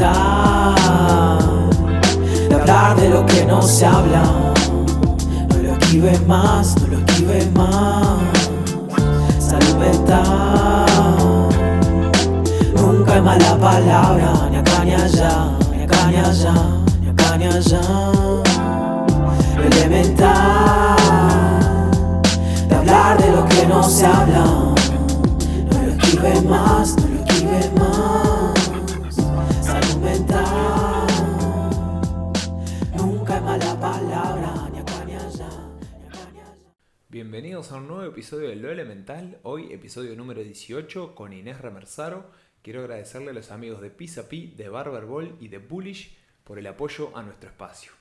mental, de hablar de lo que no se habla. No lo esquives más, no lo esquives más. Salud mental, nunca es mala palabra, ni acá ni allá, ni acá ni allá, ni acá ni allá. Lo elemental, de hablar de lo que no se habla. No lo esquives más, no lo esquives más. Salud mental, nunca es mala palabra, ni acá ni allá, ni acá ni allá. Bienvenidos a un nuevo episodio de Lo Elemental, hoy episodio número 18 con Inés Remersaro. Quiero agradecerle a los amigos de Pizza Pi, de Barber Ball y de Bullish por el apoyo a nuestro espacio.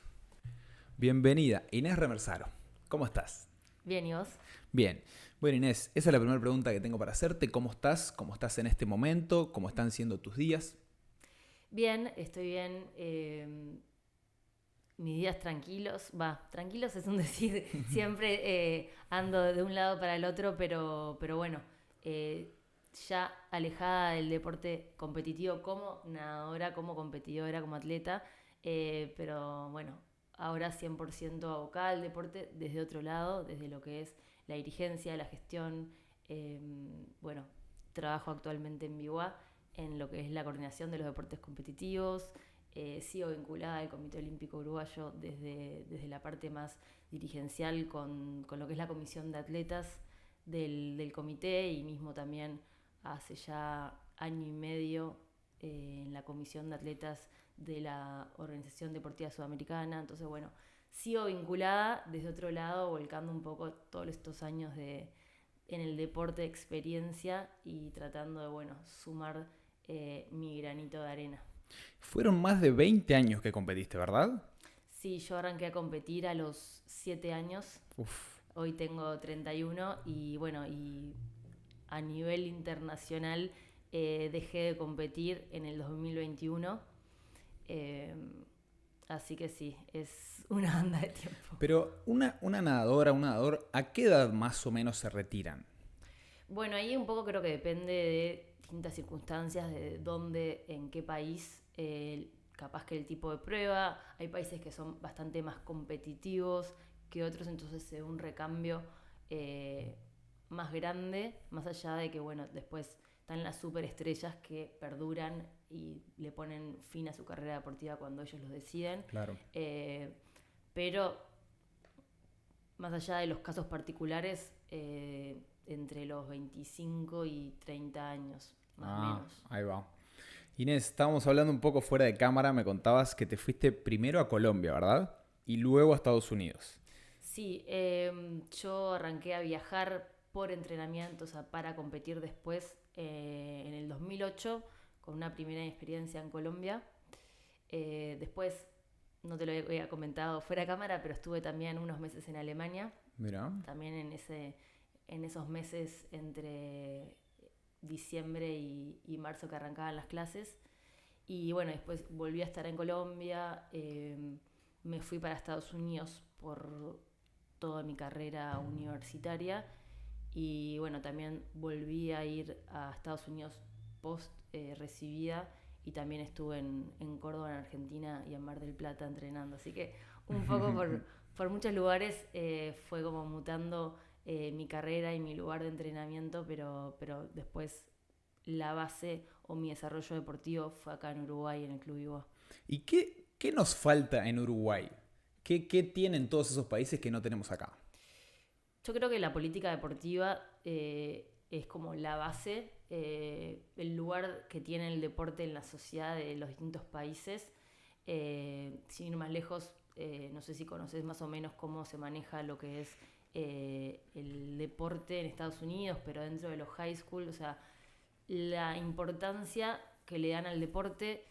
Bienvenida, Inés Remersaro. ¿Cómo estás? Bien, ¿y vos? Bien. Bueno, Inés, esa es la primera pregunta que tengo para hacerte. ¿Cómo estás? ¿Cómo estás en este momento? ¿Cómo están siendo tus días? Bien, estoy bien. Mis días tranquilos, tranquilos es un decir, siempre ando de un lado para el otro, pero bueno, ya alejada del deporte competitivo como nadadora, como competidora, como atleta, pero bueno, ahora 100% abocada al deporte desde otro lado, desde lo que es la dirigencia, la gestión. Bueno, trabajo actualmente en BIWA en lo que es la coordinación de los deportes competitivos. Sigo vinculada al Comité Olímpico Uruguayo desde la parte más dirigencial con lo que es la comisión de atletas del comité, y mismo también hace ya año y medio en la comisión de atletas de la Organización Deportiva Sudamericana. Entonces, bueno, sigo vinculada desde otro lado, volcando un poco todos estos años en el deporte de experiencia y tratando de, bueno, sumar mi granito de arena. Fueron más de 20 años que competiste, ¿verdad? Sí, yo arranqué a competir a los 7 años. Uf. Hoy tengo 31 y bueno, y a nivel internacional dejé de competir en el 2021. Así que sí, es una banda de tiempo. Pero una nadadora, un nadador, ¿a qué edad más o menos se retiran? Bueno, ahí un poco creo que depende de distintas circunstancias, de dónde, en qué país, capaz que el tipo de prueba. Hay países que son bastante más competitivos que otros, entonces se ve un recambio más grande, más allá de que, bueno, después están las superestrellas que perduran y le ponen fin a su carrera deportiva cuando ellos lo deciden. Claro. Pero más allá de los casos particulares, entre los 25 y 30 años, más o menos. Ahí va. Inés, estábamos hablando un poco fuera de cámara, me contabas que te fuiste primero a Colombia, ¿verdad? Y luego a Estados Unidos. Sí, yo arranqué a viajar por entrenamiento, o sea, para competir después en el 2008 con una primera experiencia en Colombia. Después, no te lo había comentado fuera de cámara, pero estuve también unos meses en Alemania. Mira. También en esos meses entre diciembre y marzo que arrancaban las clases. Y bueno, después volví a estar en Colombia. Me fui para Estados Unidos por toda mi carrera universitaria. Y bueno, también volví a ir a Estados Unidos post recibida, y también estuve en Córdoba, en Argentina, y en Mar del Plata entrenando. Así que un poco por muchos lugares fue como mutando mi carrera y mi lugar de entrenamiento, pero después la base o mi desarrollo deportivo fue acá en Uruguay, en el Club IVA. ¿Y qué nos falta en Uruguay? ¿Qué tienen todos esos países que no tenemos acá? Yo creo que la política deportiva es como la base, el lugar que tiene el deporte en la sociedad de los distintos países. Sin ir más lejos, no sé si conoces más o menos cómo se maneja lo que es el deporte en Estados Unidos, pero dentro de los high school, o sea, la importancia que le dan al deporte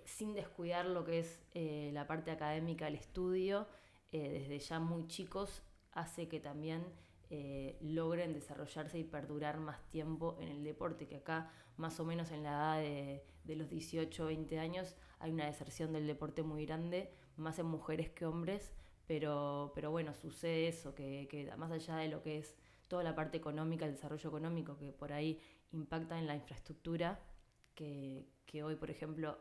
sin descuidar lo que es la parte académica, el estudio, desde ya muy chicos, hace que también logren desarrollarse y perdurar más tiempo en el deporte, que acá más o menos en la edad de los 18 o 20 años hay una deserción del deporte muy grande, más en mujeres que hombres, pero bueno, sucede eso, que más allá de lo que es toda la parte económica, el desarrollo económico, que por ahí impacta en la infraestructura, que hoy, por ejemplo,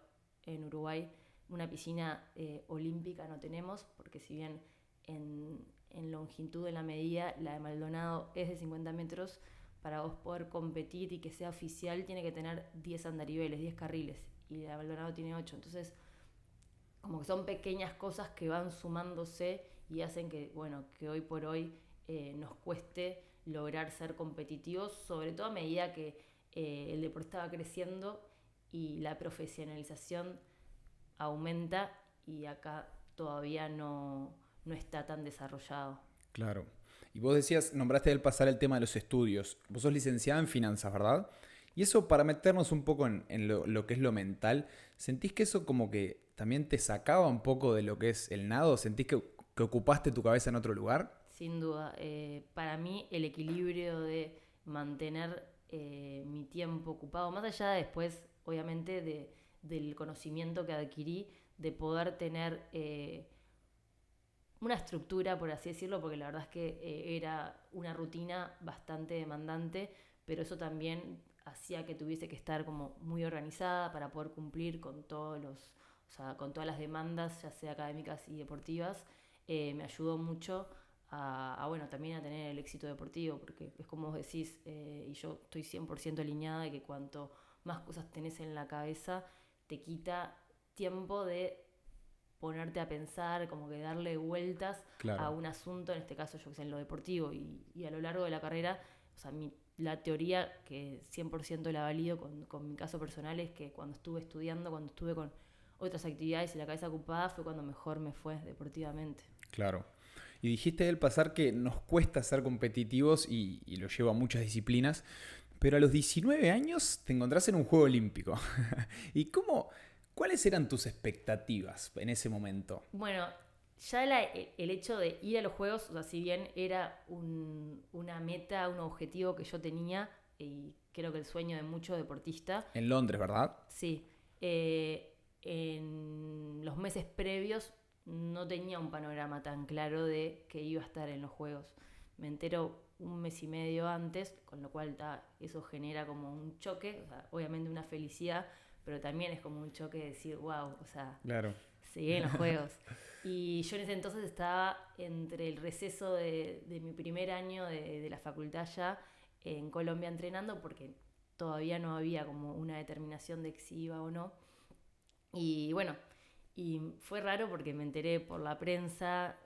en Uruguay una piscina olímpica no tenemos, porque si bien en longitud de la medida la de Maldonado es de 50 metros, para vos poder competir y que sea oficial tiene que tener 10 andariveles, 10 carriles, y la de Maldonado tiene 8. Entonces, como que son pequeñas cosas que van sumándose y hacen que, bueno, que hoy por hoy nos cueste lograr ser competitivos, sobre todo a medida que el deporte va creciendo y la profesionalización aumenta, y acá todavía no está tan desarrollado. Claro. Y vos decías, nombraste del pasar el tema de los estudios. Vos sos licenciada en finanzas, ¿verdad? Y eso, para meternos un poco en lo que es lo mental, ¿sentís que eso como que también te sacaba un poco de lo que es el nado? ¿Sentís que ocupaste tu cabeza en otro lugar? Sin duda. Para mí el equilibrio de mantener mi tiempo ocupado, más allá de después, obviamente, del conocimiento que adquirí, de poder tener una estructura, por así decirlo, porque la verdad es que era una rutina bastante demandante, pero eso también hacía que tuviese que estar como muy organizada para poder cumplir con con todas las demandas, ya sea académicas y deportivas. Me ayudó mucho bueno, también a tener el éxito deportivo, porque es como vos decís, y yo estoy 100% alineada de que cuanto más cosas tenés en la cabeza, te quita tiempo de ponerte a pensar, como que darle vueltas a un asunto, en este caso yo que sé, en lo deportivo, y a lo largo de la carrera, o sea, la teoría que 100% la valido con mi caso personal es que cuando estuve estudiando, cuando estuve con otras actividades y la cabeza ocupada, fue cuando mejor me fue deportivamente. Claro. Y dijiste del pasar que nos cuesta ser competitivos y lo lleva a muchas disciplinas, pero a los 19 años te encontrás en un Juego Olímpico. ¿Y cuáles eran tus expectativas en ese momento? Bueno, ya el hecho de ir a los Juegos, o sea, si bien era una meta, un objetivo que yo tenía, y creo que el sueño de muchos deportistas. En Londres, ¿verdad? Sí. En los meses previos no tenía un panorama tan claro de que iba a estar en los Juegos. Me entero un mes y medio antes, con lo cual eso genera como un choque, o sea, obviamente una felicidad, pero también es como un choque de decir, wow, o sea, claro, seguí en los Juegos. Y yo en ese entonces estaba entre el receso de mi primer año de la facultad ya en Colombia entrenando, porque todavía no había como una determinación de si iba o no. Y bueno, y fue raro porque me enteré por la prensa,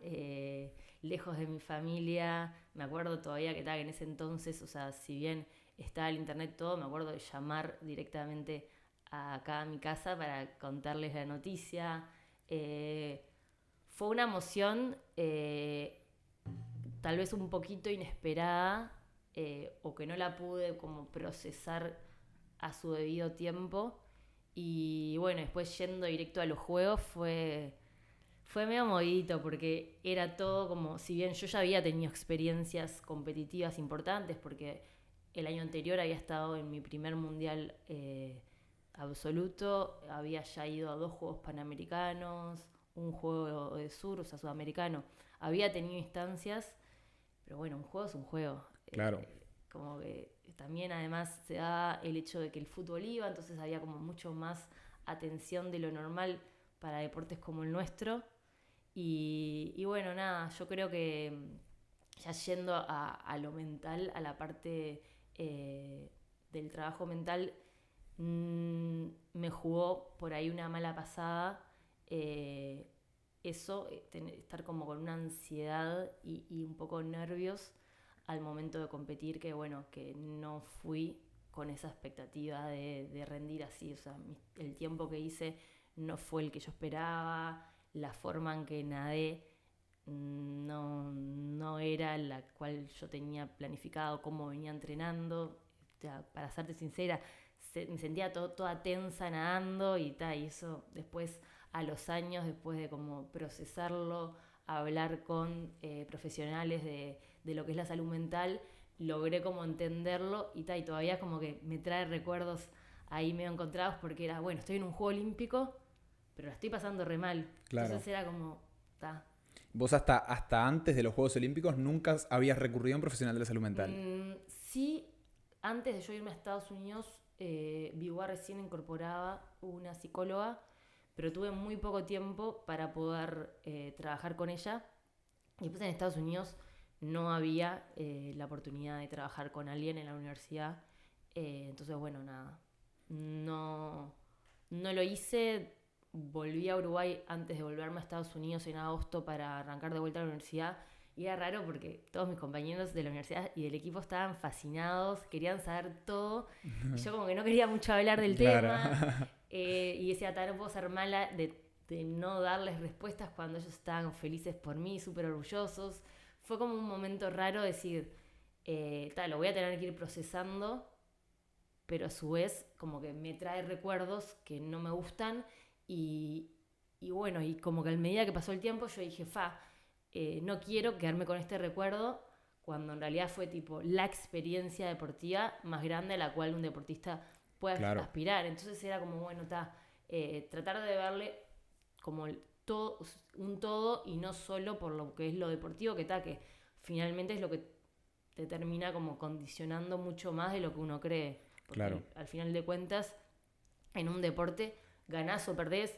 lejos de mi familia. Me acuerdo todavía que en ese entonces, o sea, si bien estaba el internet todo, me acuerdo de llamar directamente acá a mi casa para contarles la noticia. Fue una emoción tal vez un poquito inesperada, o que no la pude como procesar a su debido tiempo. Y bueno, después yendo directo a los Juegos fue medio movidito, porque era todo como, si bien yo ya había tenido experiencias competitivas importantes, porque el año anterior había estado en mi primer mundial absoluto, había ya ido a 2 Juegos Panamericanos, un Juego de Sur, o sea, sudamericano, había tenido instancias, pero bueno, un juego es un juego. Claro. Como que también además se da el hecho de que el fútbol iba, entonces había como mucho más atención de lo normal para deportes como el nuestro. Y bueno, nada, yo creo que ya yendo a lo mental, a la parte del trabajo mental, me jugó por ahí una mala pasada. Estar como con una ansiedad y un poco nervios al momento de competir, que bueno, que no fui con esa expectativa de rendir así, o sea, el tiempo que hice no fue el que yo esperaba, la forma en que nadé no era la cual yo tenía planificado, cómo venía entrenando. O sea, para serte sincera, me sentía toda tensa nadando y eso después, a los años, después de como procesarlo, hablar con profesionales de lo que es la salud mental, logré como entenderlo y todavía como que me trae recuerdos ahí medio encontrados, porque era, bueno, estoy en un Juego Olímpico, pero la estoy pasando re mal. Claro. Entonces era como, ¿Vos hasta antes de los Juegos Olímpicos nunca habías recurrido a un profesional de la salud mental? Sí, antes de yo irme a Estados Unidos, Vigua recién incorporaba una psicóloga, pero tuve muy poco tiempo para poder trabajar con ella. Y después en Estados Unidos no había la oportunidad de trabajar con alguien en la universidad. Entonces, bueno, nada, no lo hice. Volví a Uruguay antes de volverme a Estados Unidos en agosto para arrancar de vuelta a la universidad. Y era raro porque todos mis compañeros de la universidad y del equipo estaban fascinados, querían saber todo. Y yo como que no quería mucho hablar del tema. Y decía, no puedo ser mala de no darles respuestas cuando ellos estaban felices por mí, súper orgullosos. Fue como un momento raro decir, lo voy a tener que ir procesando, pero a su vez como que me trae recuerdos que no me gustan. Y bueno, y como que a medida que pasó el tiempo yo dije, no quiero quedarme con este recuerdo, cuando en realidad fue tipo la experiencia deportiva más grande a la cual un deportista puede aspirar. Entonces era como, bueno, tratar de verle como un todo y no solo por lo que es lo deportivo, que finalmente es lo que te termina como condicionando mucho más de lo que uno cree. Porque al final de cuentas, en un deporte, ganás o perdés,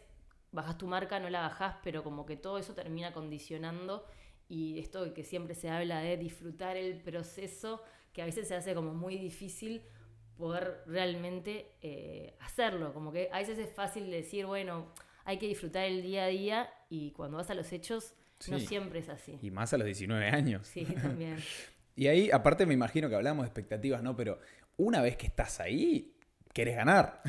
bajás tu marca, no la bajás, pero como que todo eso termina condicionando. Y esto de que siempre se habla de disfrutar el proceso, que a veces se hace como muy difícil poder realmente hacerlo. Como que a veces es fácil decir, bueno, hay que disfrutar el día a día, y cuando vas a los hechos, no siempre es así. Y más a los 19 años. Sí, también. Y ahí, aparte me imagino que hablamos de expectativas, ¿no? Pero una vez que estás ahí, querés ganar.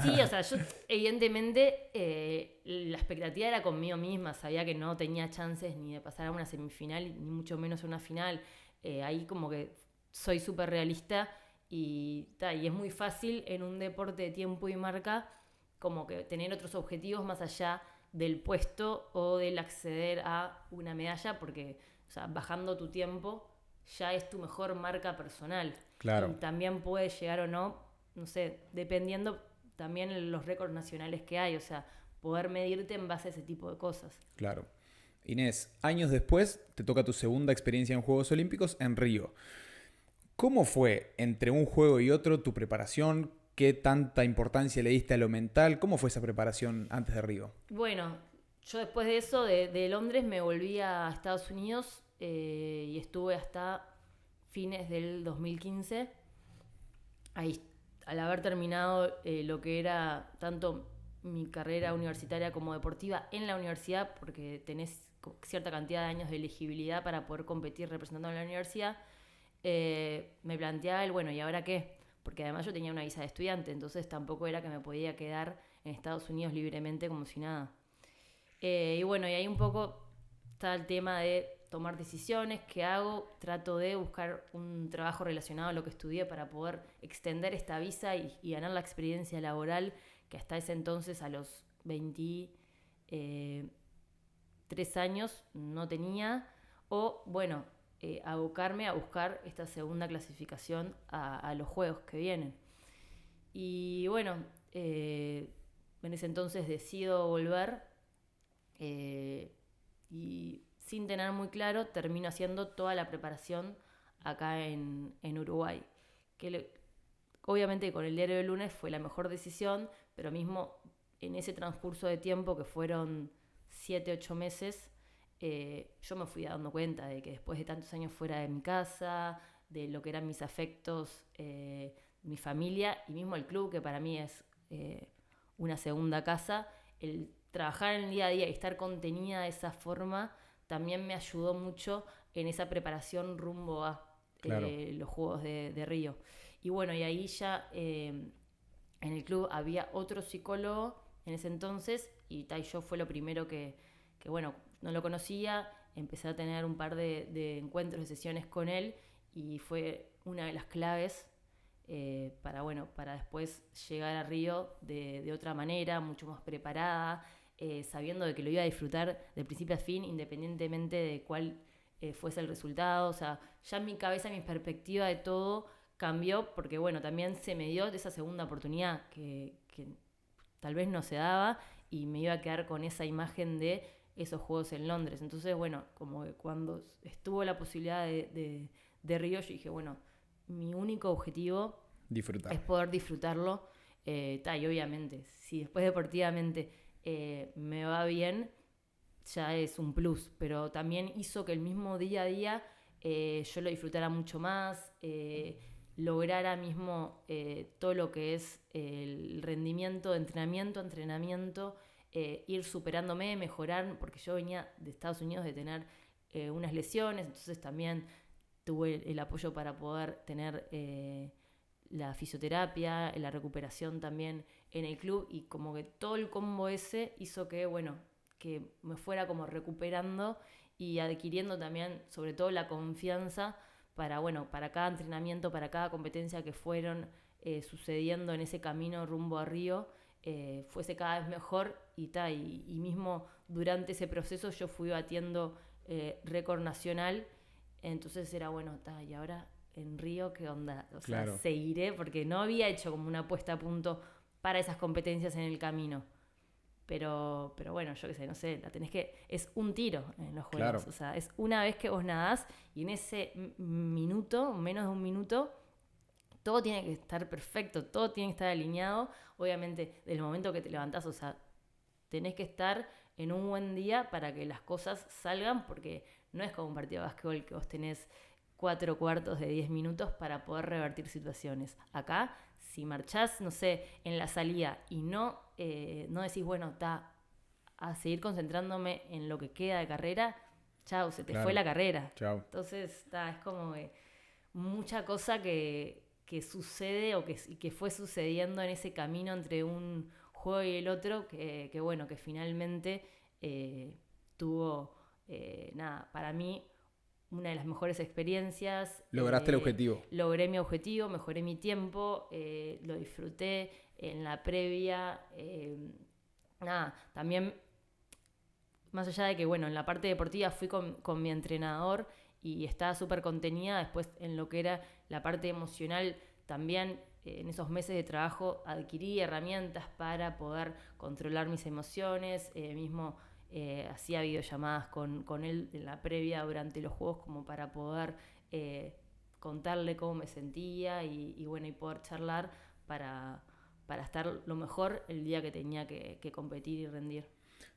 Sí, o sea, yo evidentemente la expectativa era conmigo misma. Sabía que no tenía chances ni de pasar a una semifinal, ni mucho menos a una final. Ahí como que soy súper realista y es muy fácil en un deporte de tiempo y marca como que tener otros objetivos más allá del puesto o del acceder a una medalla, porque, o sea, bajando tu tiempo ya es tu mejor marca personal. Claro. Y también puede llegar o no sé, dependiendo también los récords nacionales que hay, o sea, poder medirte en base a ese tipo de cosas. Claro. Inés, años después te toca tu segunda experiencia en Juegos Olímpicos en Río. ¿Cómo fue entre un juego y otro tu preparación? ¿Qué tanta importancia le diste a lo mental? ¿Cómo fue esa preparación antes de Río? Bueno, yo después de eso, de Londres, me volví a Estados Unidos y estuve hasta fines del 2015. Ahí, al haber terminado lo que era tanto mi carrera universitaria como deportiva en la universidad, porque tenés cierta cantidad de años de elegibilidad para poder competir representando a la universidad, me planteaba bueno, ¿y ahora qué? Porque además yo tenía una visa de estudiante, entonces tampoco era que me podía quedar en Estados Unidos libremente como si nada. Y bueno, y ahí un poco está el tema de tomar decisiones. ¿Qué hago? Trato de buscar un trabajo relacionado a lo que estudié para poder extender esta visa y ganar la experiencia laboral que hasta ese entonces, a los 23 años, no tenía. O, bueno, abocarme a buscar esta segunda clasificación a los Juegos que vienen. Y bueno, en ese entonces decido volver y sin tener muy claro termino haciendo toda la preparación acá en Uruguay. Obviamente con el diario del lunes fue la mejor decisión, pero mismo en ese transcurso de tiempo, que fueron 7-8 meses, yo me fui dando cuenta de que después de tantos años fuera de mi casa, de lo que eran mis afectos, mi familia y mismo el club, que para mí es una segunda casa, el trabajar en el día a día y estar contenida de esa forma también me ayudó mucho en esa preparación rumbo a los Juegos de Río. Y bueno, y ahí ya en el club había otro psicólogo en ese entonces, y yo fue lo primero que bueno, no lo conocía, empecé a tener un par de encuentros, de sesiones con él, y fue una de las claves para después llegar a Río de otra manera, mucho más preparada, sabiendo de que lo iba a disfrutar de principio a fin, independientemente de cuál fuese el resultado. O sea, ya en mi cabeza, mi perspectiva de todo cambió, porque bueno, también se me dio esa segunda oportunidad que tal vez no se daba, y me iba a quedar con esa imagen de esos Juegos en Londres. Entonces, bueno, como que cuando estuvo la posibilidad de Río, yo dije, bueno, mi único objetivo es poder disfrutarlo. Y obviamente, si después deportivamente me va bien, ya es un plus, pero también hizo que el mismo día a día yo lo disfrutara mucho más, lograra mismo todo lo que es el rendimiento de entrenamiento, ir superándome, mejorar, porque yo venía de Estados Unidos de tener unas lesiones, entonces también tuve el apoyo para poder tener la fisioterapia, la recuperación también en el club, y como que todo el combo ese hizo que, bueno, que me fuera como recuperando y adquiriendo también, sobre todo, la confianza para, bueno, para cada entrenamiento, para cada competencia que fueron sucediendo en ese camino rumbo a Río, fuese cada vez mejor y mismo durante ese proceso yo fui batiendo récord nacional, entonces era bueno, y ahora en Río, ¿qué onda? O sea, Claro. seguiré, porque no había hecho como una puesta a punto para esas competencias en el camino. Pero bueno, yo qué sé, no sé, la tenés que... Es un tiro en los juegos. Claro. O sea, es una vez que vos nadás y en ese minuto, menos de un minuto, todo tiene que estar perfecto, todo tiene que estar alineado. Obviamente, del momento que te levantás, o sea, tenés que estar en un buen día para que las cosas salgan, porque no es como un partido de básquetbol que vos tenés 4 cuartos de 10 minutos para poder revertir situaciones. Acá, si marchás, no sé, en la salida y no decís, bueno, a seguir concentrándome en lo que queda de carrera, chau, se te Claro. fue la carrera. Chao. Entonces, es como que mucha cosa que sucede o que fue sucediendo en ese camino entre un juego y el otro, que bueno, que finalmente tuvo, para mí, una de las mejores experiencias. Lograste el objetivo. Logré mi objetivo, mejoré mi tiempo, lo disfruté en la previa. También, más allá de que, bueno, en la parte deportiva fui con mi entrenador y estaba súper contenida, después en lo que era la parte emocional también, en esos meses de trabajo adquirí herramientas para poder controlar mis emociones, mismo hacía videollamadas con él en la previa durante los juegos como para poder contarle cómo me sentía y bueno, y poder charlar para estar lo mejor el día que tenía que competir y rendir.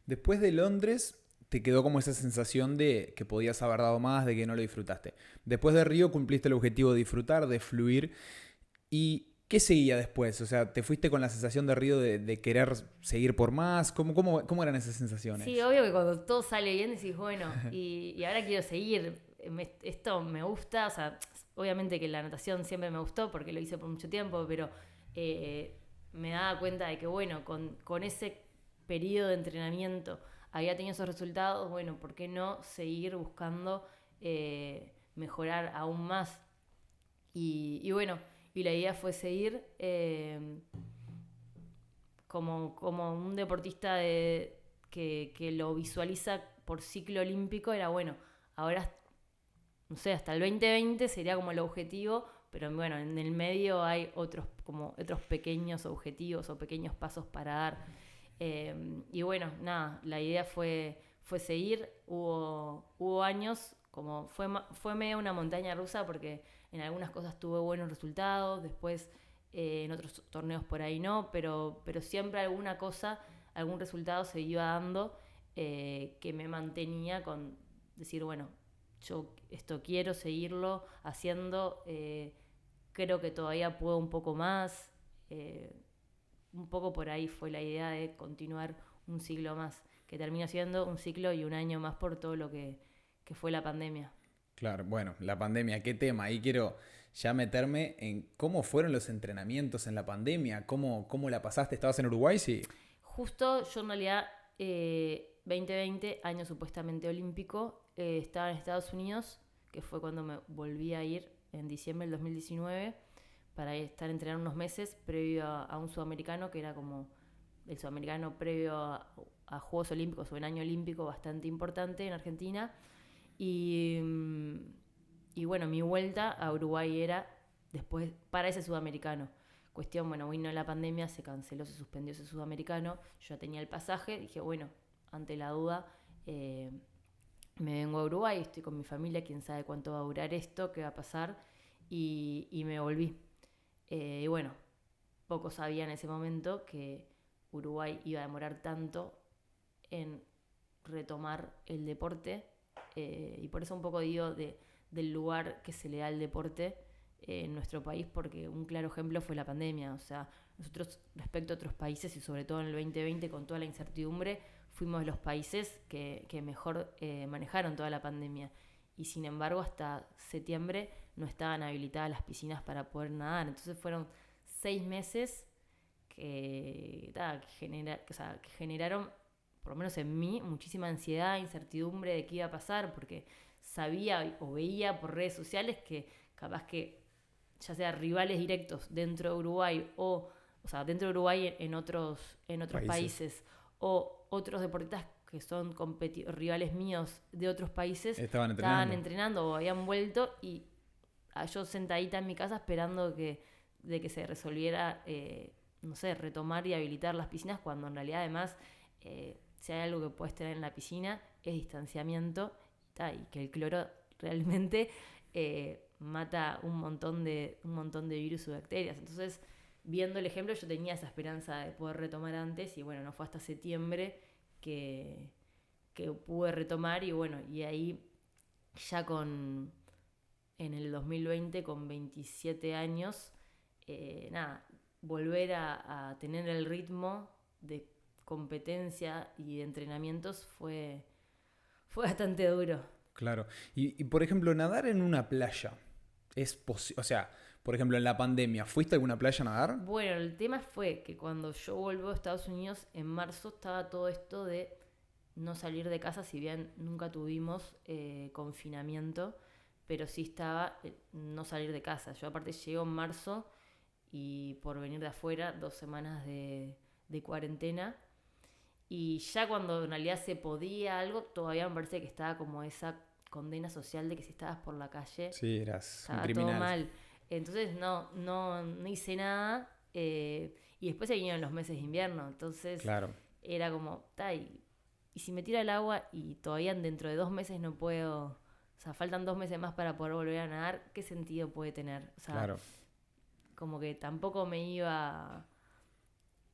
Después de Londres, te quedó como esa sensación de que podías haber dado más, de que no lo disfrutaste. Después de Río cumpliste el objetivo de disfrutar, de fluir. ¿Y qué seguía después? O sea, ¿te fuiste con la sensación de Río de querer seguir por más? ¿Cómo eran esas sensaciones? Sí, obvio que cuando todo sale bien decís, bueno, y ahora quiero seguir. Esto me gusta, o sea, obviamente que la natación siempre me gustó porque lo hice por mucho tiempo, pero me daba cuenta de que, bueno, con ese periodo de entrenamiento había tenido esos resultados, bueno, ¿por qué no seguir buscando mejorar aún más? Y bueno, y la idea fue seguir como un deportista que lo visualiza por ciclo olímpico, era bueno, ahora, no sé, hasta el 2020 sería como el objetivo, pero bueno, en el medio hay otros pequeños objetivos o pequeños pasos para dar. Y bueno, nada, la idea fue seguir. Hubo años, como fue medio una montaña rusa, porque en algunas cosas tuve buenos resultados, después en otros torneos por ahí no, pero siempre alguna cosa, algún resultado se iba dando que me mantenía con decir, bueno, yo esto quiero seguirlo haciendo, creo que todavía puedo un poco más. Un poco por ahí fue la idea de continuar un ciclo más, que termina siendo un ciclo y un año más por todo lo que fue la pandemia. Claro, bueno, la pandemia, qué tema. Ahí quiero ya meterme en cómo fueron los entrenamientos en la pandemia, cómo la pasaste. ¿Estabas en Uruguay? Sí. Justo yo en realidad 2020, año supuestamente olímpico, estaba en Estados Unidos, que fue cuando me volví a ir en diciembre del 2019, para estar entrenando unos meses previo a un sudamericano, que era como el sudamericano previo a Juegos Olímpicos o en año olímpico bastante importante en Argentina. Y bueno, mi vuelta a Uruguay era después para ese sudamericano. Cuestión, bueno, vino la pandemia, se canceló, se suspendió ese sudamericano. Yo ya tenía el pasaje, dije, bueno, ante la duda, me vengo a Uruguay, estoy con mi familia, quién sabe cuánto va a durar esto, qué va a pasar. Y me volví. Y bueno, poco sabía en ese momento que Uruguay iba a demorar tanto en retomar el deporte, y por eso un poco digo del lugar que se le da al deporte en nuestro país, porque un claro ejemplo fue la pandemia. O sea, nosotros respecto a otros países y sobre todo en el 2020 con toda la incertidumbre, fuimos los países que mejor manejaron toda la pandemia, y sin embargo hasta septiembre no estaban habilitadas las piscinas para poder nadar. Entonces fueron 6 meses que generaron, por lo menos en mí, muchísima ansiedad, incertidumbre de qué iba a pasar, porque sabía o veía por redes sociales que capaz que ya sea rivales directos dentro de Uruguay o sea, dentro de Uruguay en otros países, o otros deportistas que son rivales míos de otros países Estaban entrenando o habían vuelto, y yo sentadita en mi casa esperando de que se resolviera, no sé, retomar y habilitar las piscinas, cuando en realidad además si hay algo que puedes tener en la piscina es distanciamiento, y que el cloro realmente mata un montón de virus y bacterias. Entonces, viendo el ejemplo, yo tenía esa esperanza de poder retomar antes, y bueno, no fue hasta septiembre que pude retomar, y bueno, y ahí ya en el 2020 con 27 años, volver a tener el ritmo de competencia y de entrenamientos fue bastante duro. Claro. Y por ejemplo, nadar en una playa, ¿es posible? O sea, por ejemplo, en la pandemia, ¿fuiste a alguna playa a nadar? Bueno, el tema fue que cuando yo volví a Estados Unidos en marzo estaba todo esto de no salir de casa, si bien nunca tuvimos confinamiento, pero sí estaba no salir de casa. Yo aparte llego en marzo, y por venir de afuera, 2 semanas de cuarentena, y ya cuando en realidad se podía algo, todavía me parece que estaba como esa condena social de que si estabas por la calle, Sí, eras un estaba criminal. todo mal. Entonces no hice nada, y después se vinieron los meses de invierno, entonces Claro. era como, y si me tiro al agua y todavía dentro de 2 meses no puedo, o sea, faltan 2 meses más para poder volver a nadar, ¿qué sentido puede tener? O sea, Claro. como que tampoco me iba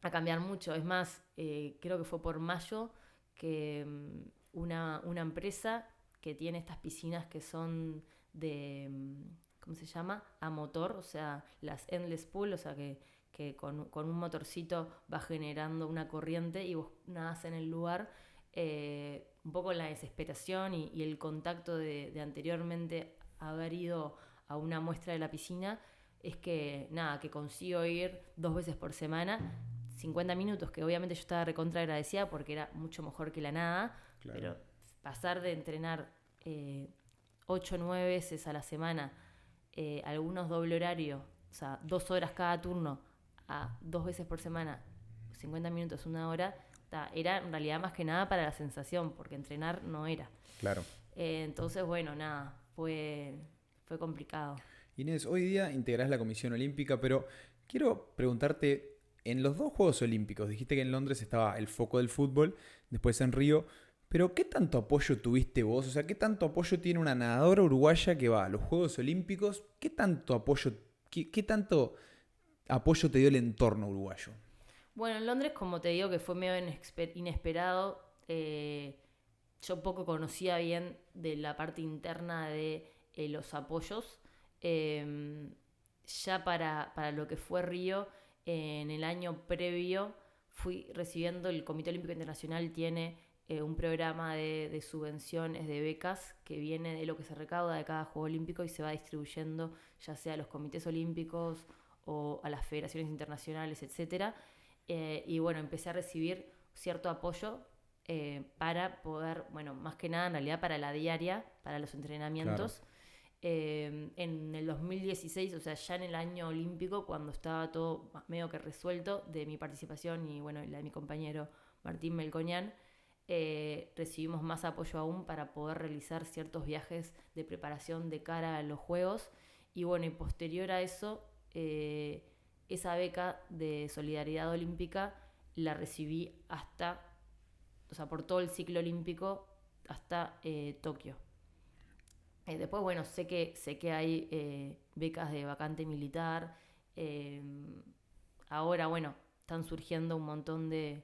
a cambiar mucho. Es más, creo que fue por mayo que una empresa que tiene estas piscinas que son de, ¿cómo se llama? A motor, o sea, las endless pool, o sea, que con un motorcito va generando una corriente y vos nadás en el lugar. Un poco la desesperación y el contacto de anteriormente haber ido a una muestra de la piscina, es que consigo ir 2 veces por semana, 50 minutos, que obviamente yo estaba recontra agradecida porque era mucho mejor que la nada. Claro. Pero pasar de entrenar 8 o 9 veces a la semana, algunos doble horario, o sea, 2 horas cada turno, a 2 veces por semana, 50 minutos, 1 hora, era en realidad más que nada para la sensación, porque entrenar no era. Claro. Entonces, bueno, fue complicado. Inés, hoy día integrás la Comisión Olímpica, pero quiero preguntarte, en los 2 Juegos Olímpicos, dijiste que en Londres estaba el foco del fútbol, después en Río, pero ¿qué tanto apoyo tuviste vos? O sea, ¿qué tanto apoyo tiene una nadadora uruguaya que va a los Juegos Olímpicos? ¿Qué tanto apoyo te dio el entorno uruguayo? Bueno, en Londres, como te digo, que fue medio inesperado, yo poco conocía bien de la parte interna de los apoyos. Ya para lo que fue Río, en el año previo fui recibiendo, el Comité Olímpico Internacional tiene un programa de subvenciones, de becas, que viene de lo que se recauda de cada Juego Olímpico y se va distribuyendo ya sea a los comités olímpicos o a las federaciones internacionales, etcétera. Y bueno, empecé a recibir cierto apoyo para poder, bueno, más que nada en realidad para la diaria, para los entrenamientos. Claro. En el 2016, o sea, ya en el año olímpico, cuando estaba todo medio que resuelto de mi participación y bueno, la de mi compañero Martín Melconian, recibimos más apoyo aún para poder realizar ciertos viajes de preparación de cara a los Juegos. Y bueno, y posterior a eso, esa beca de solidaridad olímpica la recibí por todo el ciclo olímpico hasta Tokio. Después, bueno, sé que hay becas de vacante militar. Ahora, bueno, están surgiendo un montón de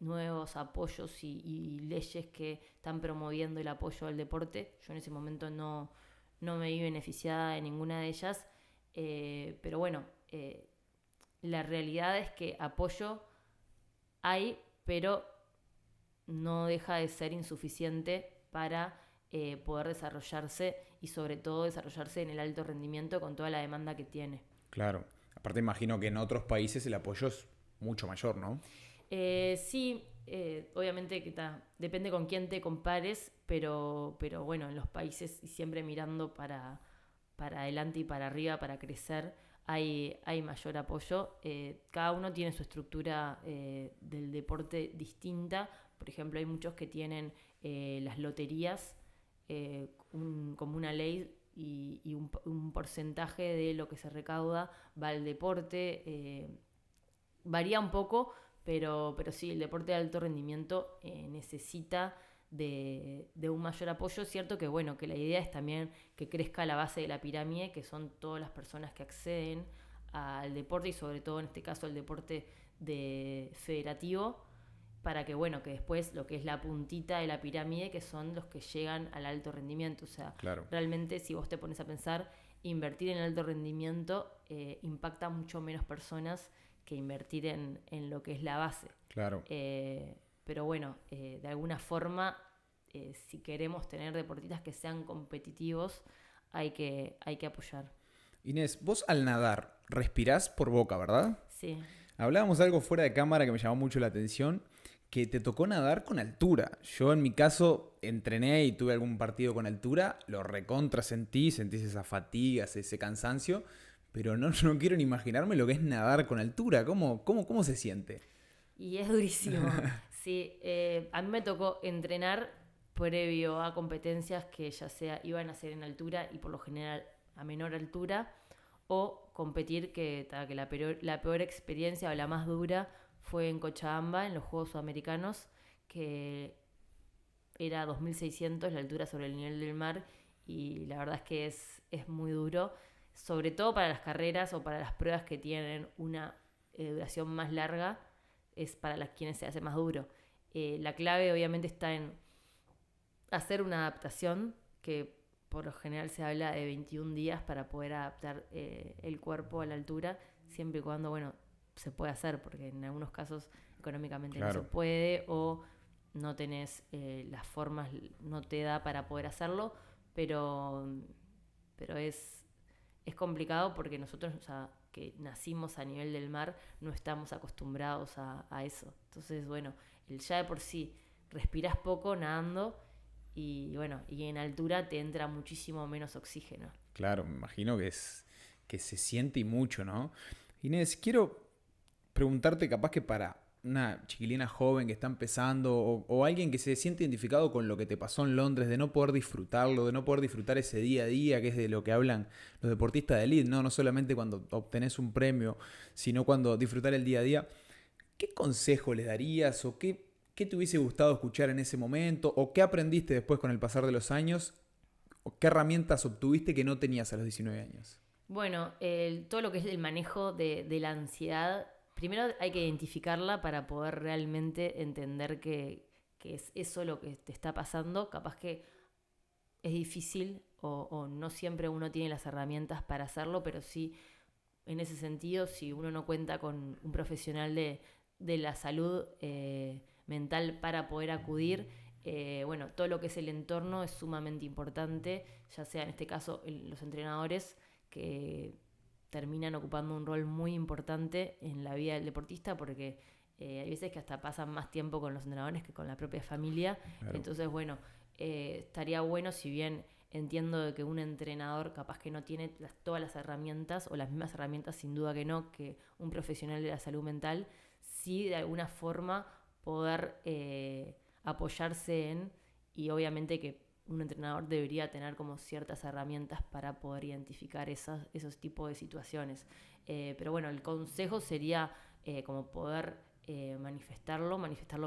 nuevos apoyos y leyes que están promoviendo el apoyo al deporte. Yo en ese momento no me vi beneficiada de ninguna de ellas, pero bueno, la realidad es que apoyo hay, pero no deja de ser insuficiente para poder desarrollarse y sobre todo desarrollarse en el alto rendimiento con toda la demanda que tiene. Claro. Aparte imagino que en otros países el apoyo es mucho mayor, ¿no? Sí, obviamente que depende con quién te compares, pero bueno, en los países y siempre mirando para adelante y para arriba, para crecer, hay mayor apoyo. Cada uno tiene su estructura del deporte distinta. Por ejemplo, hay muchos que tienen las loterías como una ley y un porcentaje de lo que se recauda va al deporte. Varía un poco, pero sí, el deporte de alto rendimiento necesita de un mayor apoyo. Es cierto que bueno, que la idea es también que crezca la base de la pirámide, que son todas las personas que acceden al deporte y sobre todo en este caso el deporte federativo, para que bueno, que después lo que es la puntita de la pirámide, que son los que llegan al alto rendimiento. O sea, claro, realmente si vos te pones a pensar, invertir en el alto rendimiento impacta mucho menos personas que invertir en lo que es la base. claro. Pero bueno, de alguna forma, si queremos tener deportistas que sean competitivos, hay que apoyar. Inés, vos al nadar respirás por boca, ¿verdad? Sí. Hablábamos algo fuera de cámara que me llamó mucho la atención, que te tocó nadar con altura. Yo en mi caso entrené y tuve algún partido con altura, lo recontra sentís esas fatigas, ese cansancio, pero no quiero ni imaginarme lo que es nadar con altura. ¿Cómo se siente? Y es durísimo. Sí, a mí me tocó entrenar previo a competencias que ya sea iban a ser en altura y por lo general a menor altura, o competir que la peor experiencia o la más dura fue en Cochabamba, en los Juegos Sudamericanos, que era 2.600 la altura sobre el nivel del mar, y la verdad es que es muy duro, sobre todo para las carreras o para las pruebas que tienen una duración más larga, es para quienes se hace más duro. La clave obviamente está en hacer una adaptación, que por lo general se habla de 21 días para poder adaptar el cuerpo a la altura, siempre y cuando, bueno, se puede hacer, porque en algunos casos económicamente Claro. no se puede o no tenés las formas, no te da para poder hacerlo, pero es complicado porque nosotros, o sea, que nacimos a nivel del mar, no estamos acostumbrados a eso. Entonces, bueno, ya de por sí respirás poco nadando y bueno, y en altura te entra muchísimo menos oxígeno. Claro, me imagino que se siente y mucho, ¿no? Inés, quiero preguntarte capaz que para una chiquilina joven que está empezando o alguien que se siente identificado con lo que te pasó en Londres, de no poder disfrutarlo, de no poder disfrutar ese día a día, que es de lo que hablan los deportistas de elite, ¿no? No solamente cuando obtenés un premio, sino cuando disfrutar el día a día. ¿Qué consejo les darías o qué te hubiese gustado escuchar en ese momento o qué aprendiste después con el pasar de los años o qué herramientas obtuviste que no tenías a los 19 años? Bueno, todo lo que es el manejo de la ansiedad, primero hay que identificarla para poder realmente entender que es eso lo que te está pasando. Capaz que es difícil o no siempre uno tiene las herramientas para hacerlo, pero sí, en ese sentido, si uno no cuenta con un profesional de la salud mental para poder acudir, bueno, todo lo que es el entorno es sumamente importante, ya sea en este caso los entrenadores, que terminan ocupando un rol muy importante en la vida del deportista, porque hay veces que hasta pasan más tiempo con los entrenadores que con la propia familia. Claro. Entonces, bueno, estaría bueno, si bien entiendo de que un entrenador capaz que no tiene todas las herramientas, o las mismas herramientas sin duda que no, que un profesional de la salud mental, sí de alguna forma poder apoyarse en, y obviamente que un entrenador debería tener como ciertas herramientas para poder identificar esos tipos de situaciones. Pero bueno, el consejo sería como poder manifestarlo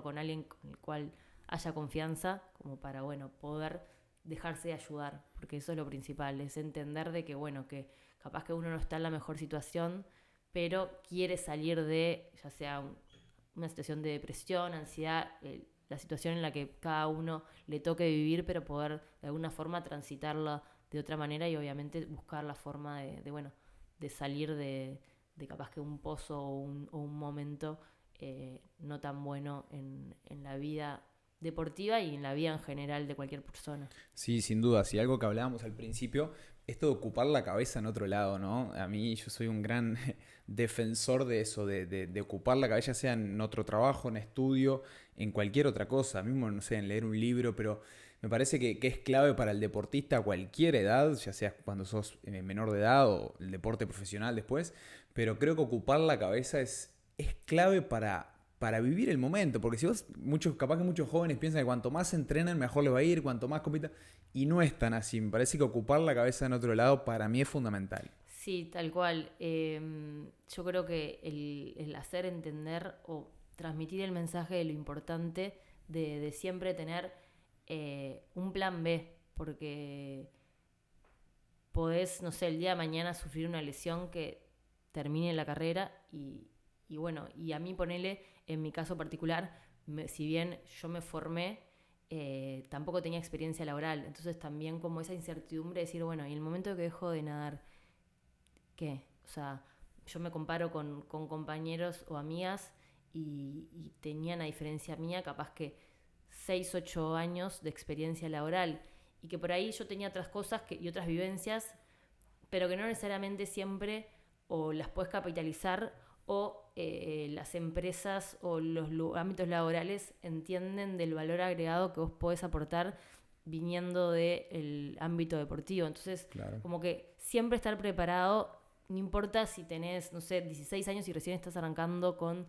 con alguien con el cual haya confianza, como para, bueno, poder dejarse ayudar, porque eso es lo principal, es entender de que, bueno, que capaz que uno no está en la mejor situación, pero quiere salir de, ya sea una situación de depresión, ansiedad, la situación en la que cada uno le toque vivir, pero poder de alguna forma transitarla de otra manera y obviamente buscar la forma de salir de capaz que un pozo o un momento no tan bueno en la vida deportiva y en la vida en general de cualquier persona. Sí, sin duda. Sí, algo que hablábamos al principio, esto de ocupar la cabeza en otro lado, ¿no? A mí yo soy un gran defensor de eso, de ocupar la cabeza, ya sea en otro trabajo, en estudio, en cualquier otra cosa, mismo, no sé, en leer un libro, pero me parece que es clave para el deportista a cualquier edad, ya sea cuando sos menor de edad o el deporte profesional después, pero creo que ocupar la cabeza es clave para vivir el momento, porque si vos, capaz que muchos jóvenes piensan que cuanto más se entrenan mejor les va a ir, cuanto más compitan, y no es tan así. Me parece que ocupar la cabeza en otro lado para mí es fundamental. Sí, tal cual. Yo creo que el hacer entender o transmitir el mensaje de lo importante de siempre tener un plan B, porque podés, no sé, el día de mañana sufrir una lesión que termine la carrera y bueno, y a mí ponele, en mi caso particular, si bien yo me formé, tampoco tenía experiencia laboral, entonces también como esa incertidumbre de decir, bueno, y en el momento que dejo de nadar, ¿qué? O sea, yo me comparo con compañeros o amigas y tenían, a diferencia mía, capaz que 6, 8 años de experiencia laboral y que por ahí yo tenía otras cosas y otras vivencias, pero que no necesariamente siempre o las puedes capitalizar o las empresas o los ámbitos laborales entienden del valor agregado que vos podés aportar viniendo del ámbito deportivo. Entonces, claro, como que siempre estar preparado, no importa si tenés, no sé, 16 años y recién estás arrancando con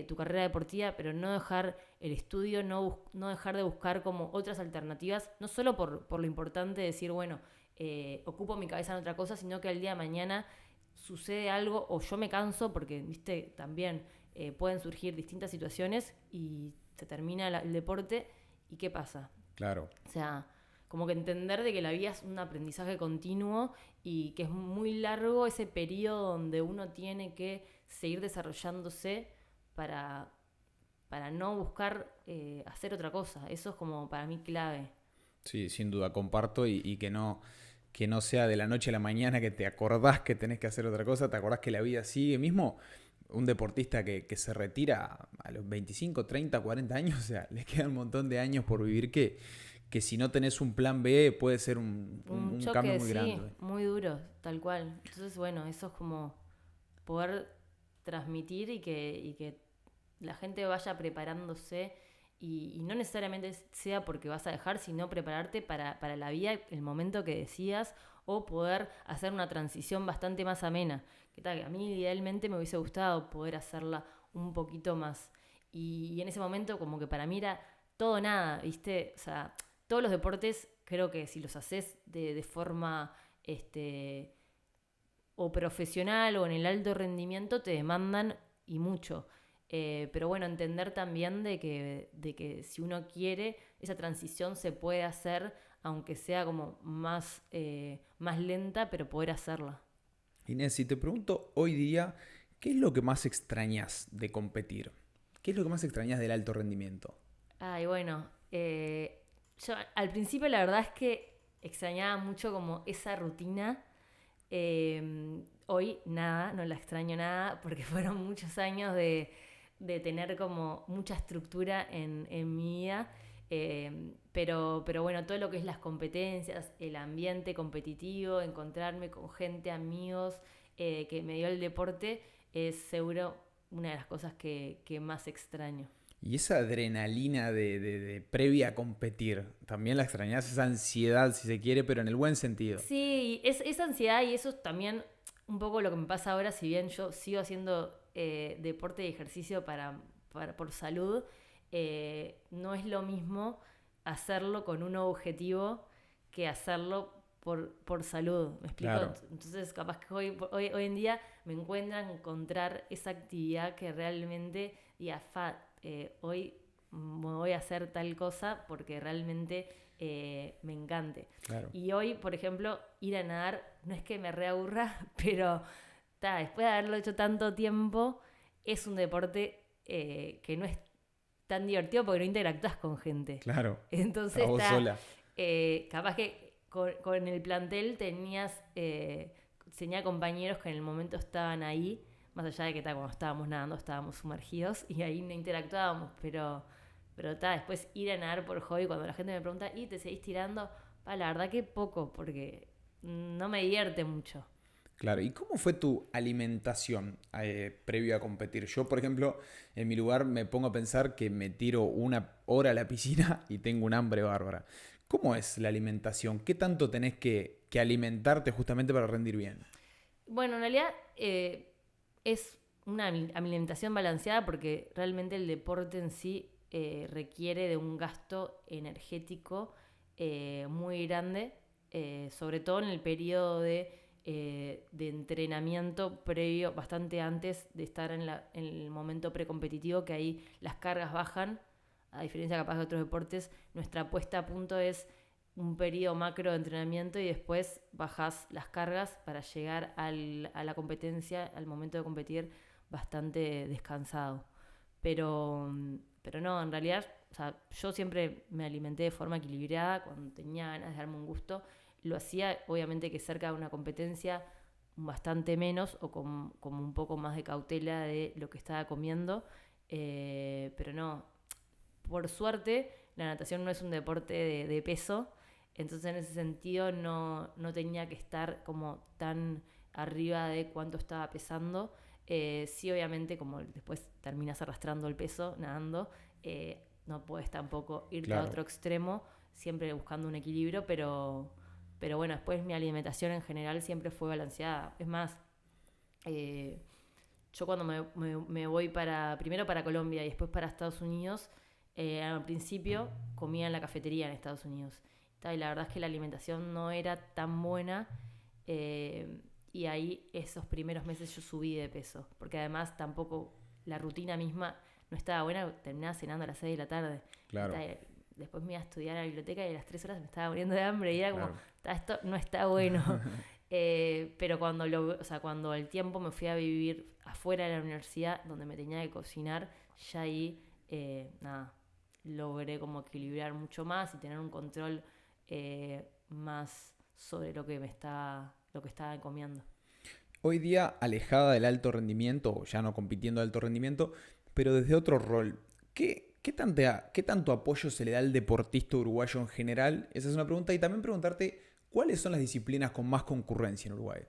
tu carrera deportiva, pero no dejar el estudio, no dejar de buscar como otras alternativas, no solo por lo importante de decir, bueno, ocupo mi cabeza en otra cosa, sino que al día de mañana sucede algo o yo me canso, porque, viste, también pueden surgir distintas situaciones y se termina el deporte y ¿qué pasa? claro. O sea, como que entender de que la vida es un aprendizaje continuo y que es muy largo ese periodo donde uno tiene que seguir desarrollándose para no buscar hacer otra cosa. Eso es como para mí clave. Sí, sin duda, comparto y que no sea de la noche a la mañana que te acordás que tenés que hacer otra cosa, te acordás que la vida sigue. Mismo un deportista que se retira a los 25, 30, 40 años, o sea, les queda un montón de años por vivir que si no tenés un plan B puede ser un choque, cambio muy sí, grande. muy duro, tal cual. Entonces, bueno, eso es como poder transmitir y que la gente vaya preparándose y no necesariamente sea porque vas a dejar, sino prepararte para la vida, el momento que decidas, o poder hacer una transición bastante más amena. Que tal, a mí idealmente me hubiese gustado poder hacerla un poquito más. Y en ese momento como que para mí era todo o nada, ¿viste? O sea, todos los deportes creo que si los haces de forma o profesional o en el alto rendimiento te demandan y mucho. Pero bueno, entender también de que si uno quiere, esa transición se puede hacer, aunque sea como más lenta, pero poder hacerla. Inés, si te pregunto hoy día, ¿qué es lo que más extrañas de competir? ¿Qué es lo que más extrañas del alto rendimiento? Ay, bueno, yo al principio la verdad es que extrañaba mucho como esa rutina. Hoy nada, no la extraño nada, porque fueron muchos años de tener como mucha estructura en mi vida, pero bueno, todo lo que es las competencias, el ambiente competitivo, encontrarme con gente, amigos, que me dio el deporte, es seguro una de las cosas que más extraño. Y esa adrenalina de previa a competir, también la extrañas, esa ansiedad si se quiere, pero en el buen sentido. Sí, esa ansiedad y eso también un poco lo que me pasa ahora, si bien yo sigo haciendo deporte y ejercicio por salud, no es lo mismo hacerlo con un objetivo que hacerlo por salud, ¿me explico? Claro. Entonces capaz que hoy en día me encontrar esa actividad que realmente diga, hoy me voy a hacer tal cosa porque realmente me encante. Claro. Y hoy, por ejemplo, ir a nadar no es que me reaburra, después de haberlo hecho tanto tiempo, es un deporte que no es tan divertido porque no interactúas con gente. Claro. Entonces A vos sola. capaz que con el plantel tenía compañeros que en el momento estaban ahí, más allá de que cuando estábamos nadando estábamos sumergidos y ahí no interactuábamos, pero después ir a nadar por hobby, cuando la gente me pregunta, ¿y te seguís tirando? La verdad que poco, porque no me divierte mucho. Claro, ¿y cómo fue tu alimentación previo a competir? Yo, por ejemplo, en mi lugar me pongo a pensar que me tiro 1 hora a la piscina y tengo un hambre bárbara. ¿Cómo es la alimentación? ¿Qué tanto tenés que alimentarte justamente para rendir bien? Bueno, en realidad es una alimentación balanceada porque realmente el deporte en sí requiere de un gasto energético muy grande, sobre todo en el periodo de entrenamiento previo, bastante antes de estar en el momento precompetitivo, que ahí las cargas bajan, a diferencia capaz de otros deportes. Nuestra puesta a punto es un periodo macro de entrenamiento y después bajás las cargas para llegar a la competencia, al momento de competir, bastante descansado. Pero no, en realidad, o sea, yo siempre me alimenté de forma equilibrada, cuando tenía ganas de darme un gusto. Lo hacía, obviamente, que cerca de una competencia bastante menos o con un poco más de cautela de lo que estaba comiendo. Pero no, por suerte, la natación no es un deporte de peso, entonces en ese sentido no tenía que estar como tan arriba de cuánto estaba pesando. Sí, obviamente, como después terminas arrastrando el peso nadando, no puedes tampoco irte a otro extremo, siempre buscando un equilibrio, pero bueno, después mi alimentación en general siempre fue balanceada. Es más, yo cuando me voy primero para Colombia y después para Estados Unidos, al principio comía en la cafetería en Estados Unidos. Y la verdad es que la alimentación no era tan buena, y ahí esos primeros meses yo subí de peso, porque además tampoco la rutina misma no estaba buena, terminaba cenando a las 6 de la tarde. Claro. Después me iba a estudiar a la biblioteca y a las 3 horas me estaba muriendo de hambre y era como, esto no está bueno. Pero cuando el tiempo me fui a vivir afuera de la universidad, donde me tenía que cocinar, ya ahí, logré como equilibrar mucho más y tener un control más sobre lo que estaba comiendo. Hoy día, alejada del alto rendimiento, o ya no compitiendo de alto rendimiento, pero desde otro rol, ¿qué tanto apoyo se le da al deportista uruguayo en general? Esa es una pregunta. Y también preguntarte, ¿cuáles son las disciplinas con más concurrencia en Uruguay?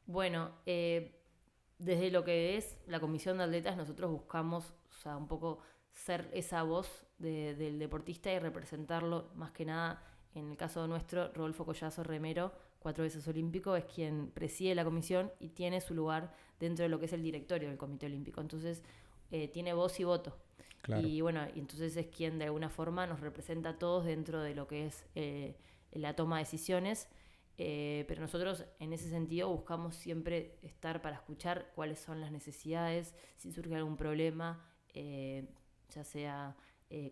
Bueno, desde lo que es la comisión de atletas, nosotros buscamos, un poco ser esa voz del deportista y representarlo, más que nada. En el caso nuestro, Rodolfo Collazo, remero, 4 veces olímpico, es quien preside la comisión y tiene su lugar dentro de lo que es el directorio del Comité Olímpico. Entonces, tiene voz y voto. Claro. Y bueno, entonces es quien de alguna forma nos representa a todos dentro de lo que es la toma de decisiones. Pero nosotros en ese sentido buscamos siempre estar para escuchar cuáles son las necesidades, si surge algún problema, ya sea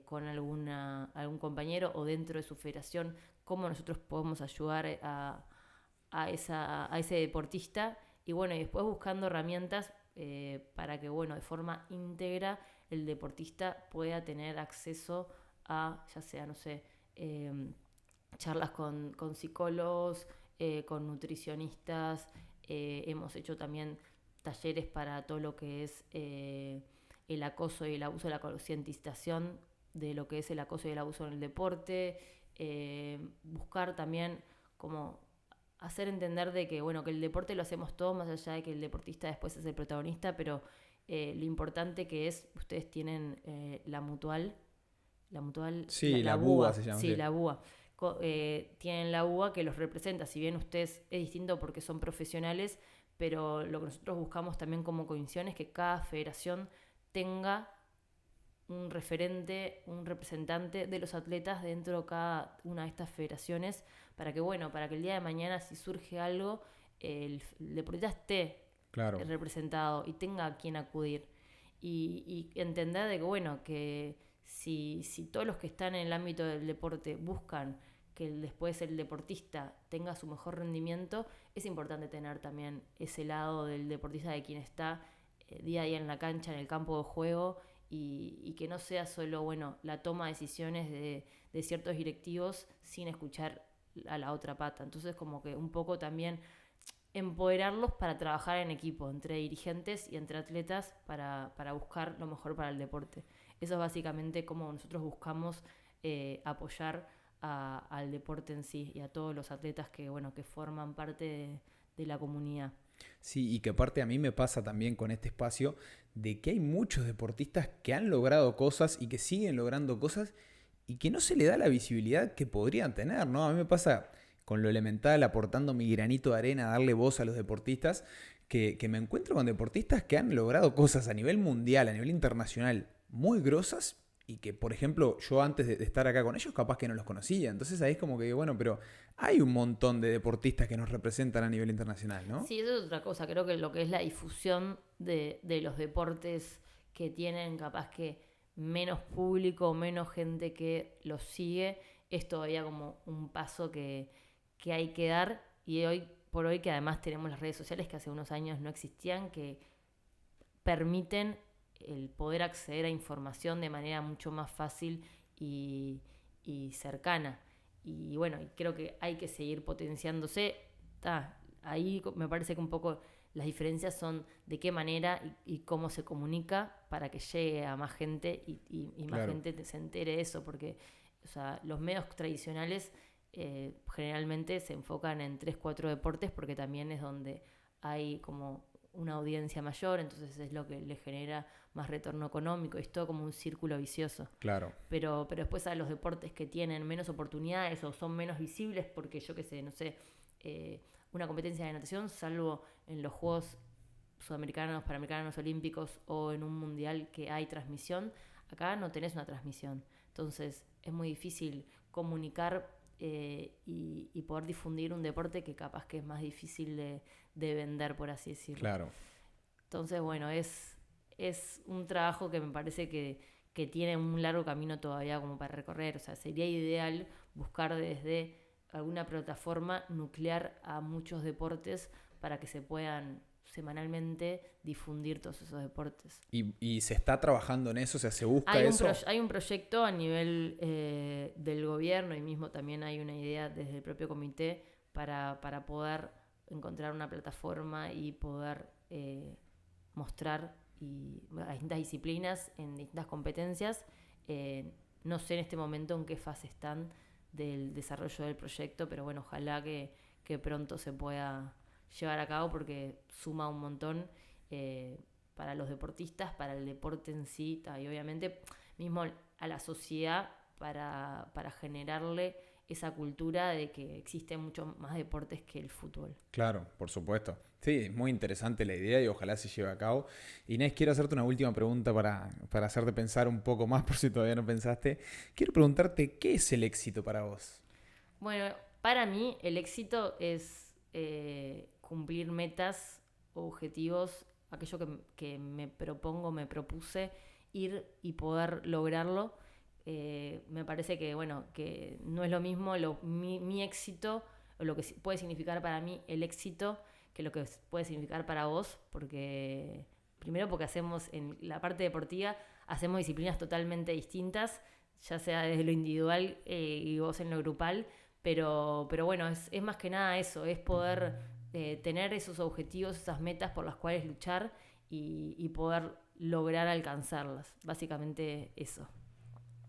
con algún compañero o dentro de su federación, cómo nosotros podemos ayudar a ese deportista. Y bueno, y después buscando herramientas para que, bueno, de forma íntegra el deportista pueda tener acceso a, ya sea, no sé, charlas con psicólogos, con nutricionistas. Hemos hecho también talleres para todo lo que es el acoso y el abuso, la concientización de lo que es el acoso y el abuso en el deporte. Buscar también como hacer entender de que, bueno, que el deporte lo hacemos todos, más allá de que el deportista después es el protagonista, pero lo importante que es, ustedes tienen la mutual. Sí, la BUA se llama. Sí, la BUA. Tienen la BUA que los representa, si bien ustedes es distinto porque son profesionales, pero lo que nosotros buscamos también como comisión es que cada federación tenga un referente, un representante de los atletas dentro de cada una de estas federaciones, para que el día de mañana, si surge algo, el deportista esté representado y tenga a quien acudir. Y entender de que, que si todos los que están en el ámbito del deporte buscan que después el deportista tenga su mejor rendimiento, es importante tener también ese lado del deportista, de quien está día a día en la cancha, en el campo de juego, y que no sea solo, bueno, la toma de decisiones de ciertos directivos sin escuchar a la otra pata. Entonces, como que un poco también empoderarlos para trabajar en equipo, entre dirigentes y entre atletas, para buscar lo mejor para el deporte. Eso es básicamente como nosotros buscamos apoyar al deporte en sí y a todos los atletas que forman parte de la comunidad. Sí, y que aparte a mí me pasa también con este espacio de que hay muchos deportistas que han logrado cosas y que siguen logrando cosas y que no se le da la visibilidad que podrían tener, ¿no? A mí me pasa con lo elemental, aportando mi granito de arena, darle voz a los deportistas, que me encuentro con deportistas que han logrado cosas a nivel mundial, a nivel internacional, muy grosas, y que, por ejemplo, yo antes de estar acá con ellos, capaz que no los conocía. Entonces ahí es como que digo, bueno, pero hay un montón de deportistas que nos representan a nivel internacional, ¿no? Sí, eso es otra cosa. Creo que lo que es la difusión de los deportes que tienen capaz que menos público, menos gente que los sigue, es todavía como un paso que hay que dar. Y hoy por hoy, que además tenemos las redes sociales que hace unos años no existían, que permiten el poder acceder a información de manera mucho más fácil y cercana. Y bueno, creo que hay que seguir potenciándose. Ahí me parece que un poco las diferencias son de qué manera y cómo se comunica para que llegue a más gente y más Claro. gente se entere de eso, porque los medios tradicionales generalmente se enfocan en 3-4 deportes, porque también es donde hay como una audiencia mayor, entonces es lo que le genera más retorno económico, es todo como un círculo vicioso. Claro. Pero después a los deportes que tienen menos oportunidades o son menos visibles, porque yo qué sé, no sé, una competencia de natación, salvo en los Juegos Sudamericanos, Panamericanos, Olímpicos o en un mundial que hay transmisión, acá no tenés una transmisión. Entonces es muy difícil comunicar y poder difundir un deporte que capaz que es más difícil de vender, por así decirlo. Claro. Entonces, bueno, es un trabajo que me parece que tiene un largo camino todavía como para recorrer. O sea, sería ideal buscar desde alguna plataforma nuclear a muchos deportes para que se puedan semanalmente difundir todos esos deportes. ¿Y se está trabajando en eso? O sea, ¿se busca Hay eso? hay un proyecto a nivel del gobierno, y mismo también hay una idea desde el propio comité para poder encontrar una plataforma y poder mostrar a distintas disciplinas en distintas competencias. No sé en este momento en qué fase están del desarrollo del proyecto, pero bueno, ojalá que pronto se pueda llevar a cabo, porque suma un montón para los deportistas, para el deporte en sí, y obviamente mismo a la sociedad, para generarle esa cultura de que existen muchos más deportes que el fútbol. Claro, por supuesto. Sí, muy interesante la idea y ojalá se lleve a cabo. Inés, quiero hacerte una última pregunta para hacerte pensar un poco más, por si todavía no pensaste. Quiero preguntarte, ¿qué es el éxito para vos? Bueno, para mí el éxito es cumplir metas, objetivos, aquello que me propuse, ir y poder lograrlo. Me parece que, bueno, que no es lo mismo mi éxito, o lo que puede significar para mí el éxito, que lo que puede significar para vos, porque primero porque hacemos, en la parte deportiva, hacemos disciplinas totalmente distintas, ya sea desde lo individual y vos en lo grupal, pero bueno, es más que nada eso, es poder tener esos objetivos, esas metas por las cuales luchar y poder lograr alcanzarlas, básicamente eso.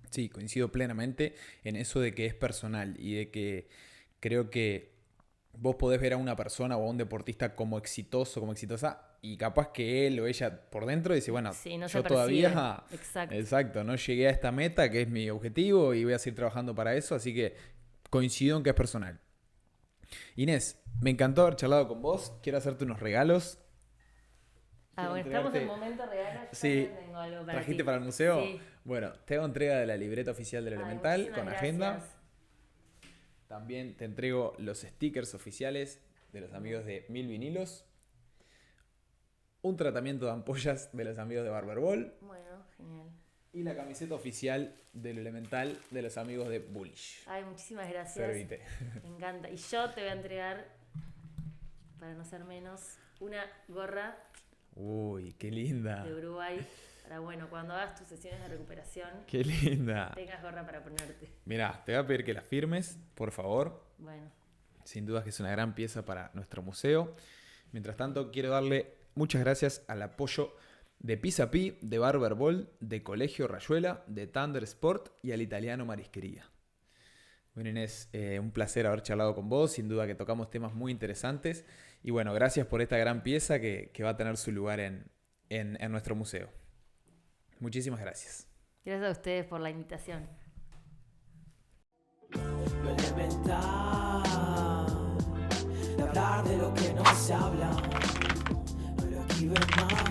Sí, coincido plenamente en eso de que es personal y de que creo que vos podés ver a una persona o a un deportista como exitoso, como exitosa, y capaz que él o ella por dentro dice, bueno, sí, no yo se todavía, percibe. exacto, no llegué a esta meta que es mi objetivo y voy a seguir trabajando para eso, así que coincido en que es personal. Inés, me encantó haber charlado con vos, quiero hacerte unos regalos. Bueno, estamos en momento real. Sí, tengo algo para ¿trajiste ti. para el museo? Sí. Bueno, te hago entrega de la libreta oficial del Elemental Muchísimas con agenda. gracias. También te entrego los stickers oficiales de los amigos de Mil Vinilos. Un tratamiento de ampollas de los amigos de Barber Ball. Bueno, genial. Y la camiseta oficial del Elemental de los amigos de Bullish. Ay, muchísimas gracias. Servite. Me encanta. Y yo te voy a entregar, para no ser menos, una gorra Uy, qué linda. de Uruguay. Para, bueno, cuando hagas tus sesiones de recuperación, Qué linda. tengas gorra para ponerte. Mirá, te voy a pedir que la firmes, por favor. Bueno, Sin duda que es una gran pieza para nuestro museo. Mientras tanto, quiero darle muchas gracias al apoyo de Pisapí, de Barber Ball, de Colegio Rayuela, de Thunder Sport y al Italiano Marisquería. Bueno, Inés, un placer haber charlado con vos. Sin duda que tocamos temas muy interesantes. Y bueno, gracias por esta gran pieza que va a tener su lugar en nuestro museo. Muchísimas gracias. gracias a ustedes por la invitación. Lo elemental, de hablar de lo que no se habla, no lo esquives más.